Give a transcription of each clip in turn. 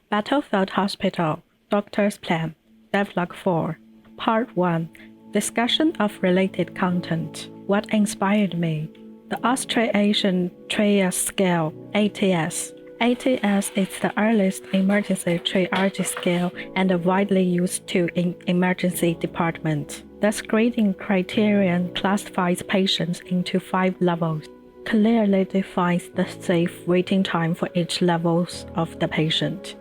Battlefield Hospital, Doctor's Plan, DevLog04, Part 1, Discussion of Related Content. What inspired me? The Australasian Triage Scale, ATS. ATS is the earliest emergency triage scale and widely used tool in emergency departments. This grading criterion classifies patients into 5 levels, clearly defines the safe waiting time for each level of the patient.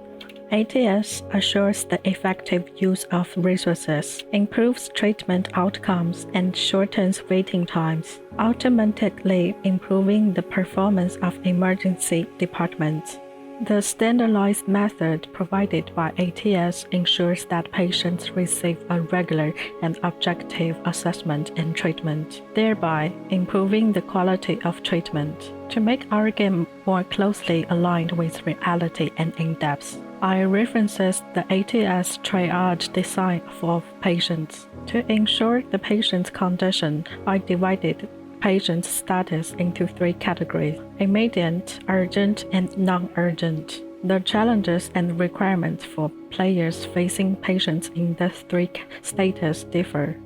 ATS assures the effective use of resources, improves treatment outcomes, and shortens waiting times, ultimately improving the performance of emergency departments. The standardized method provided by ATS ensures that patients receive a regular and objective assessment and treatment, thereby improving the quality of treatment. To make our game more closely aligned with reality and in-depth, I references the ATS triage design for patients. To ensure the patient's condition, I divided patient's status into 3 categories: immediate, urgent, and non-urgent. The challenges and requirements for players facing patients in the 3 status differ.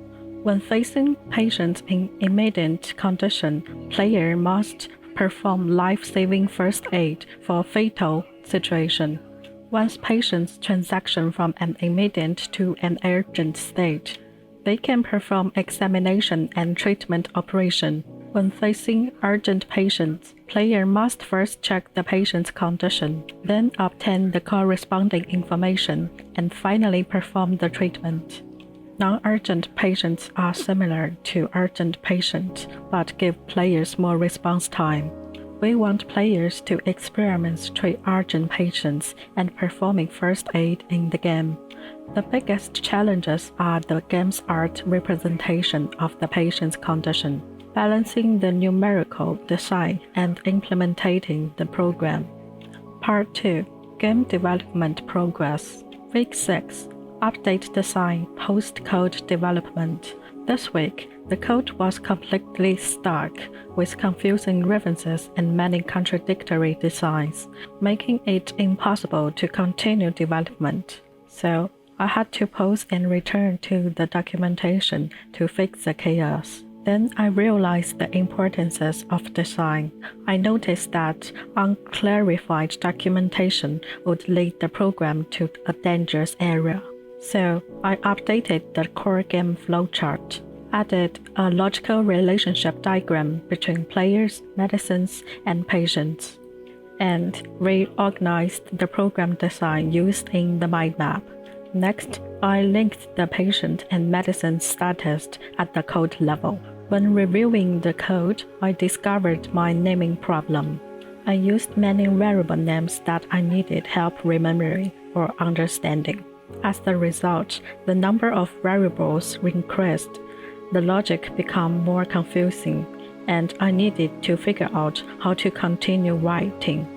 When facing patients in immediate condition, player must perform life-saving first aid for a fatal situation. Once patients transition from an immediate to an urgent state, they can perform examination and treatment operation. When facing urgent patients, player must first check the patient's condition, then obtain the corresponding information, and finally perform the treatment. Non-urgent patients are similar to urgent patients, but give players more response time. We want players to experiment treat urgent patients and performing first aid in the game. The biggest challenges are the game's art representation of the patient's condition, balancing the numerical design and implementing the program. Part 2, Game Development Progress. Week 6, Update Design Post-Code Development. This week, the code was completely stuck, with confusing references and many contradictory designs, making it impossible to continue development. So, I had to pause and return to the documentation to fix the chaos. Then I realized the importances of design. I noticed that unclarified documentation would lead the program to a dangerous area. So I updated the core game flowchart, added a logical relationship diagram between players, medicines, and patients, and reorganized the program design used in the mind map. Next, I linked the patient and medicine status at the code level. When reviewing the code, I discovered my naming problem. I used many variable names that I needed help remembering or understanding. As the result, the number of variables increased. The logic became more confusing, and I needed to figure out how to continue writing.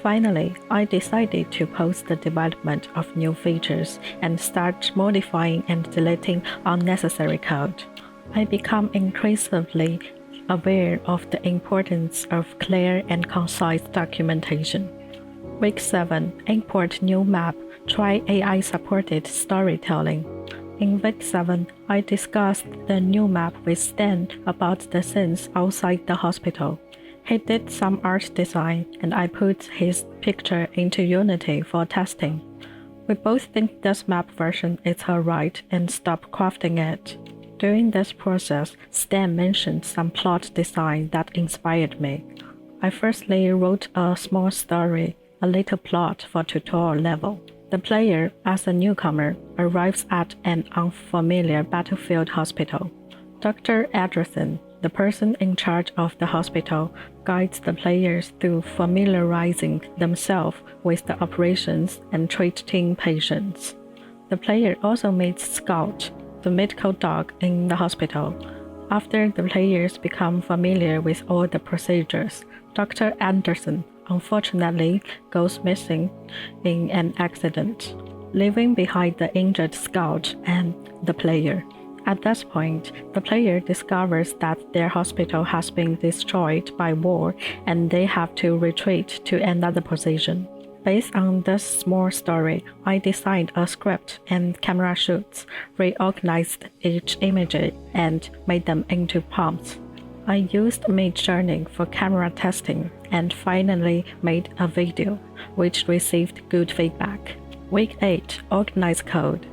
Finally, I decided to pause the development of new features and start modifying and deleting unnecessary code. I become increasingly aware of the importance of clear and concise documentation. Week 7, Import New Map, Try AI-supported storytelling. In Week 7, I discussed the new map with Stan about the scenes outside the hospital. He did some art design, and I put his picture into Unity for testing. We both think this map version is alright and stopped crafting it. During this process, Stan mentioned some plot design that inspired me. I firstly wrote a small story, a little plot for tutorial level. The player, as a newcomer, arrives at an unfamiliar battlefield hospital. Dr. Anderson, the person in charge of the hospital, guides the players through familiarizing themselves with the operations and treating patients. The player also meets Scout, the medical dog in the hospital. After the players become familiar with all the procedures, Dr. Anderson unfortunately goes missing in an accident, leaving behind the injured Scout and the player. At this point, the player discovers that their hospital has been destroyed by war and they have to retreat to another position. Based on this small story, I designed a script and camera shoots, reorganized each image, and made them into prompts. I used Midjourney for camera testing and finally made a video, which received good feedback. Week 8, Organize Code.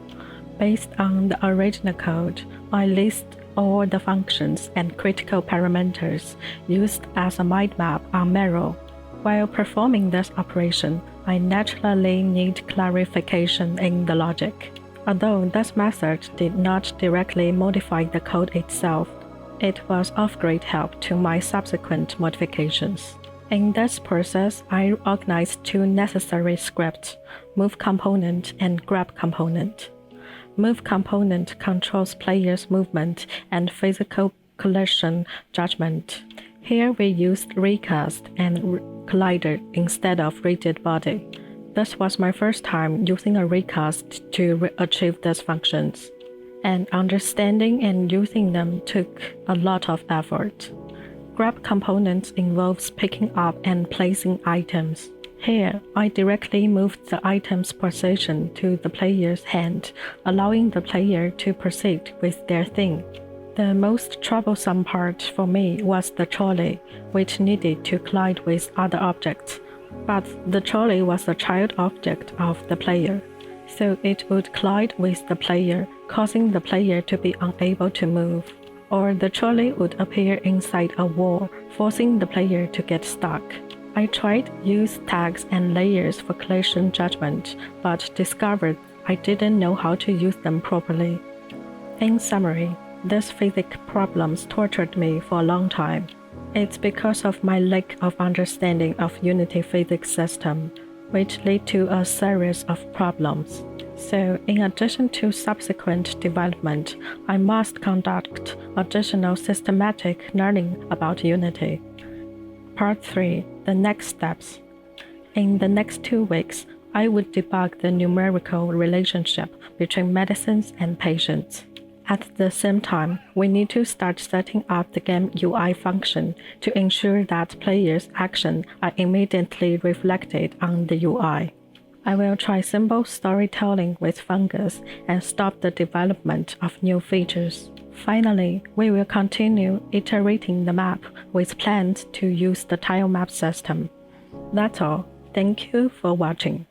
Based on the original code, I list all the functions and critical parameters used as a mind map on Miro. While performing this operation, I naturally need clarification in the logic. Although this method did not directly modify the code itself, it was of great help to my subsequent modifications. In this process, I organized two necessary scripts, Move Component and Grab Component. Move Component controls players' movement and physical collision judgment. Here we used recast and collider instead of rigid body. This was my first time using a recast to achieve these functions, and understanding and using them took a lot of effort. Grab components involves picking up and placing items. Here, I directly moved the item's position to the player's hand, allowing the player to proceed with their thing. The most troublesome part for me was the trolley, which needed to collide with other objects. But the trolley was a child object of the player, so it would collide with the player, causing the player to be unable to move. Or the trolley would appear inside a wall, forcing the player to get stuck. I tried use tags and layers for collision judgment, but discovered I didn't know how to use them properly. In summary, these physics problems tortured me for a long time. It's because of my lack of understanding of Unity physics system, which led to a series of problems. So, in addition to subsequent development, I must conduct additional systematic learning about Unity. Part 3. The next steps. In the next 2 weeks, I would debug the numerical relationship between medicines and patients. At the same time, we need to start setting up the game UI function to ensure that players' actions are immediately reflected on the UI. I will try simple storytelling with Fungus and stop the development of new features. Finally, we will continue iterating the map with plans to use the tile map system. That's all. Thank you for watching.